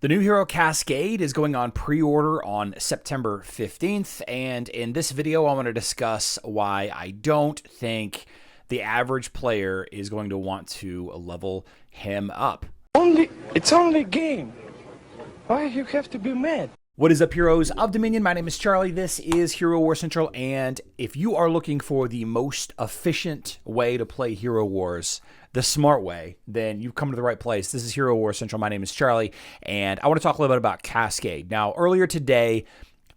The new hero Cascade is going on pre-order on September 15th, and in this video I want to discuss why I don't think the average player is going to want to level him up. It's only a game. Why you have to be mad? What is up, heroes of Dominion? My name is Charlie. This is Hero Wars Central, and if you are looking for the most efficient way to play Hero Wars, the smart way, then you've come to the right place. This is Hero Wars Central. My name is Charlie, and I want to talk a little bit about Cascade. Now, earlier today,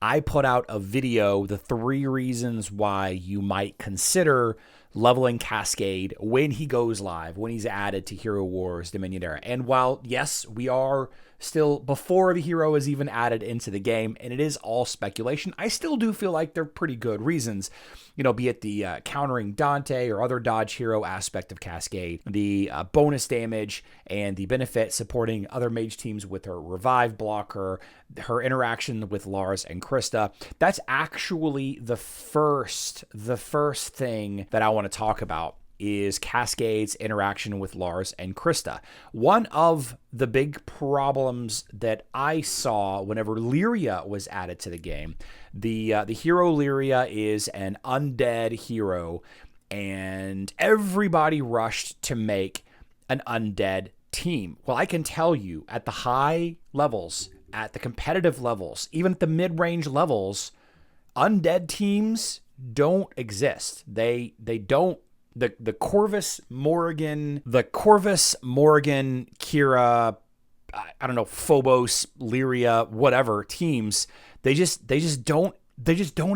I put out a video, the 3 reasons why you might consider leveling Cascade when he goes live, when he's added to Hero Wars Dominion Era. And while, yes, we are still before the hero is even added into the game, and it is all speculation, I still do feel like they're pretty good reasons, be it the countering Dante or other dodge hero aspect of Cascade, the bonus damage, and the benefit supporting other mage teams with her revive blocker, her interaction with Lars and Krista. That's actually the first thing that I want to talk about is Cascade's interaction with Lars and Krista. One of the big problems that I saw whenever Lyria was added to the game, the hero Lyria is an undead hero, and everybody rushed to make an undead team. Well, I can tell you at the high levels, at the competitive levels, even at the mid-range levels, undead teams don't exist. They don't. The Corvus Morgan, Kira, I don't know, Phobos, Lyria, whatever teams, they just don't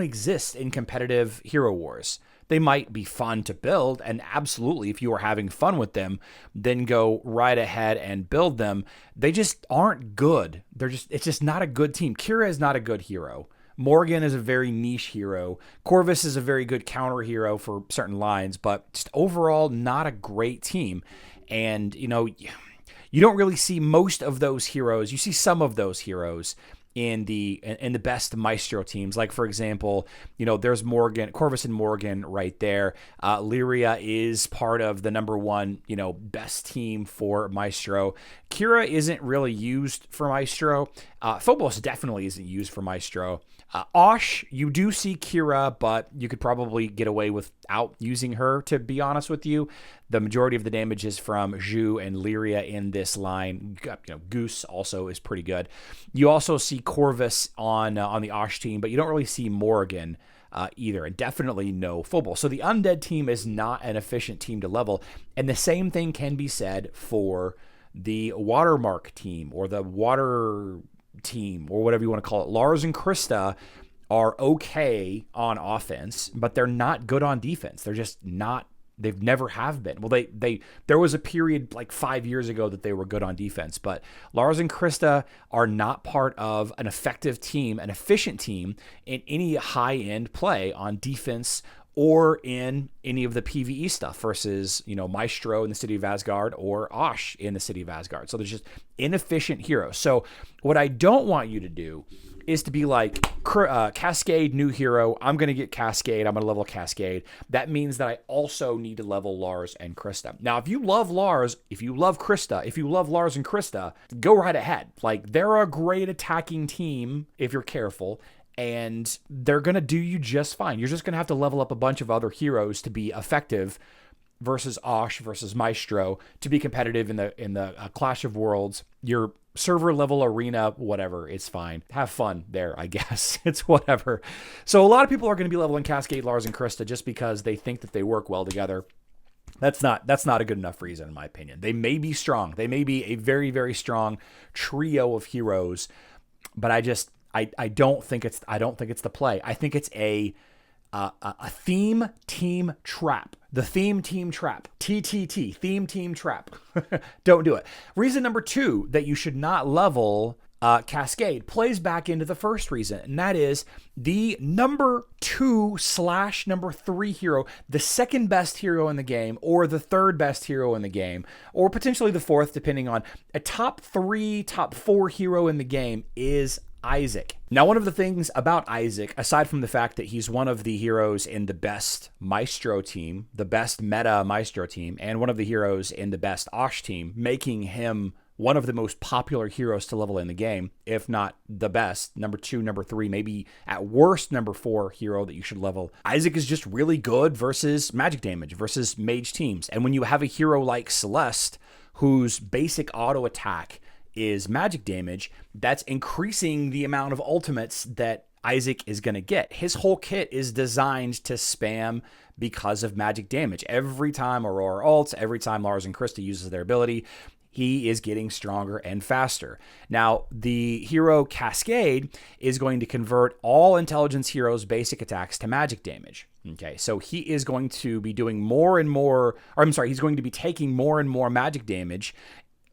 exist in competitive Hero Wars. They might be fun to build, and absolutely, if you are having fun with them, then go right ahead and build them. They just aren't good. It's just not a good team. Kira is not a good hero. Morgan is a very niche hero. Corvus is a very good counter hero for certain lines, but just overall not a great team. And, you don't really see most of those heroes. You see some of those heroes in the best Maestro teams. Like, for example, there's Corvus and Morgan right there. Lyria is part of the #1, best team for Maestro. Kira isn't really used for Maestro. Phobos definitely isn't used for Maestro. Osh, you do see Kira, but you could probably get away without using her, to be honest with you. The majority of the damage is from Zhu and Lyria in this line. Goose also is pretty good. You also see Corvus on the Osh team, but you don't really see Morgan either, and definitely no Phobos. So the undead team is not an efficient team to level, and the same thing can be said for the Watermark team or the Water team or whatever you want to call it. Lars and Krista are okay on offense, but they're not good on defense. They're just not. They've never have been. Well, there was a period like 5 years ago that they were good on defense, but Lars and Krista are not part of an effective team, an efficient team in any high-end play on defense or in any of the PvE stuff versus, Maestro in the city of Asgard or Osh in the city of Asgard. So there's just inefficient heroes. So what I don't want you to do is to be like, Cascade, new hero, I'm going to get Cascade, I'm going to level Cascade. That means that I also need to level Lars and Krista. Now, if you love Lars, if you love Krista, if you love Lars and Krista, go right ahead. Like, they're a great attacking team if you're careful, and they're going to do you just fine. You're just going to have to level up a bunch of other heroes to be effective versus Osh versus Maestro to be competitive in the Clash of Worlds. Your server level arena, whatever, it's fine. Have fun there, I guess. It's whatever. So a lot of people are going to be leveling Cascade, Lars, and Krista just because they think that they work well together. That's not a good enough reason, in my opinion. They may be strong. They may be a very, very strong trio of heroes, but I don't think it's the play. I think it's a theme team trap. The theme team trap. TTT. Theme team trap. Don't do it. Reason number 2 that you should not level Cascade plays back into the first reason, and that is the #2/3 hero, the second best hero in the game, or the third best hero in the game, or potentially the fourth, depending on a top 3, top 4 hero in the game is Isaac. Now, one of the things about Isaac, aside from the fact that he's one of the heroes in the best Maestro team, the best meta Maestro team, and one of the heroes in the best Osh team, making him one of the most popular heroes to level in the game, if not the best, number 2, number 3, maybe at worst number 4 hero that you should level. Isaac is just really good versus magic damage, versus mage teams. And when you have a hero like Celeste, whose basic auto attack is magic damage, that's increasing the amount of ultimates that Isaac is going to get. His whole kit is designed to spam because of magic damage. Every time Aurora ults, every time Lars and Krista uses their ability, he is getting stronger and faster. Now, the hero Cascade is going to convert all intelligence heroes' basic attacks to magic damage. Okay, so he is going to be doing more and more, or I'm sorry, he's going to be taking more and more magic damage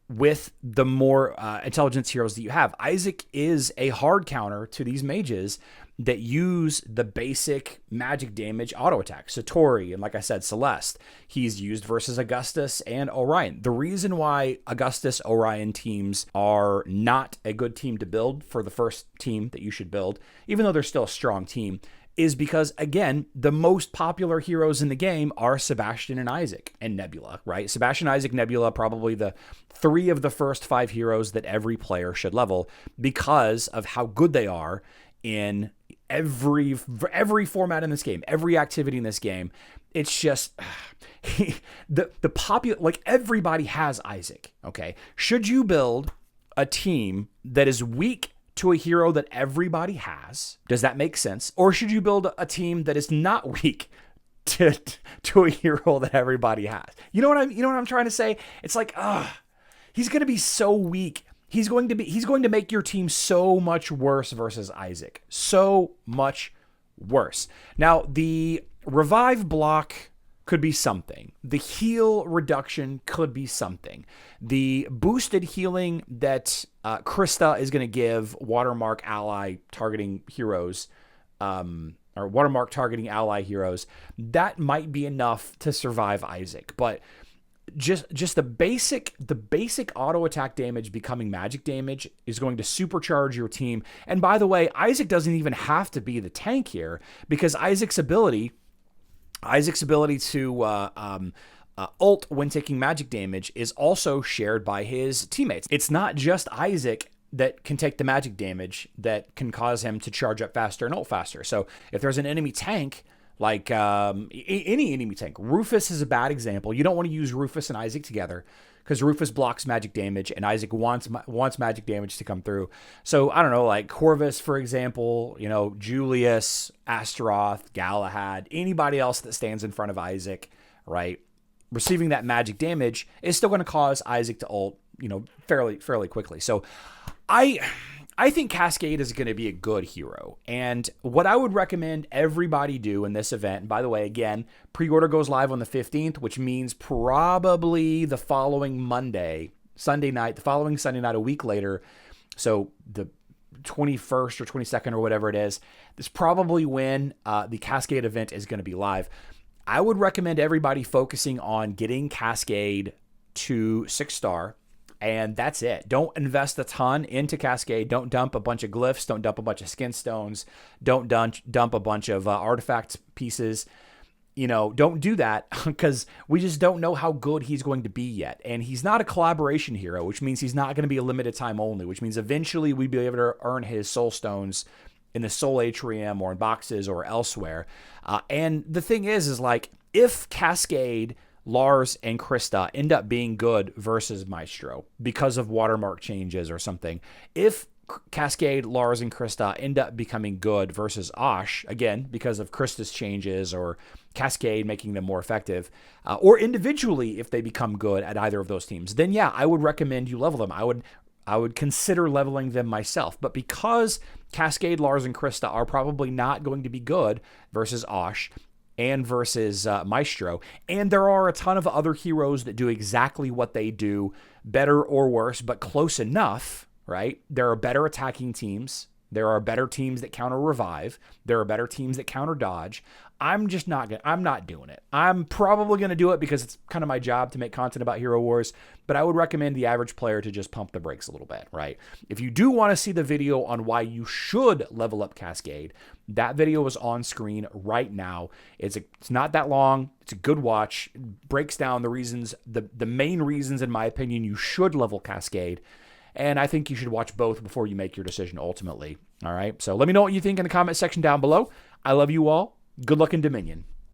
with the more intelligence heroes that you have. Isaac is a hard counter to these mages that use the basic magic damage auto attack. Satori, and like I said, Celeste, he's used versus Augustus and Orion. The reason why Augustus Orion teams are not a good team to build for the first team that you should build, even though they're still a strong team, is because, again, the most popular heroes in the game are Sebastian and Isaac and Nebula, right? Sebastian, Isaac, Nebula, probably the 3 of the first 5 heroes that every player should level because of how good they are in every format in this game, every activity in this game. It's just the popular, like, everybody has Isaac, okay? Should you build a team that is weak to a hero that everybody has? Does that make sense? Or should you build a team that is not weak to a hero that everybody has? You know what I'm trying to say? It's like, he's going to be so weak. He's going to make your team so much worse versus Isaac. So much worse. Now, the revive block could be something. The heal reduction could be something. The boosted healing that Krista is going to give Watermark ally targeting heroes, or Watermark targeting ally heroes, that might be enough to survive Isaac. But just the basic auto attack damage becoming magic damage is going to supercharge your team. And by the way, Isaac doesn't even have to be the tank here, because Isaac's ability to ult when taking magic damage is also shared by his teammates. It's not just Isaac that can take the magic damage that can cause him to charge up faster and ult faster. So if there's an enemy tank, like any enemy tank, Rufus is a bad example. You don't want to use Rufus and Isaac together because Rufus blocks magic damage and Isaac wants magic damage to come through. So I don't know, like Corvus, for example, Julius, Astaroth, Galahad, anybody else that stands in front of Isaac, right? Receiving that magic damage is still going to cause Isaac to ult, fairly quickly. So I think Cascade is going to be a good hero. And what I would recommend everybody do in this event, and by the way, again, pre-order goes live on the 15th, which means probably the following Sunday night, a week later. So the 21st or 22nd or whatever it is probably when the Cascade event is going to be live. I would recommend everybody focusing on getting Cascade to 6-star. And that's it. Don't invest a ton into Cascade. Don't dump a bunch of glyphs. Don't dump a bunch of skin stones. Don't dump a bunch of artifact pieces. Don't do that because we just don't know how good he's going to be yet. And he's not a collaboration hero, which means he's not going to be a limited time only, which means eventually we'd be able to earn his soul stones in the soul atrium or in boxes or elsewhere. And the thing is like, if Cascade, Lars, and Krista end up being good versus Maestro because of watermark changes or something, if Cascade, Lars, and Krista end up becoming good versus Osh, again, because of Krista's changes or Cascade making them more effective, or individually if they become good at either of those teams, then yeah, I would recommend you level them. I would consider leveling them myself. But because Cascade, Lars, and Krista are probably not going to be good versus Osh and versus Maestro, and there are a ton of other heroes that do exactly what they do, better or worse, but close enough, right? There are better attacking teams There are better teams that counter revive. There are better teams that counter dodge. I'm not doing it. I'm probably going to do it because it's kind of my job to make content about Hero Wars, but I would recommend the average player to just pump the brakes a little bit, right? If you do want to see the video on why you should level up Cascade, that video is on screen right now. It's not that long. It's a good watch. It breaks down the reasons, the main reasons, in my opinion, you should level Cascade. And I think you should watch both before you make your decision ultimately. All right. So let me know what you think in the comment section down below. I love you all. Good luck in Dominion.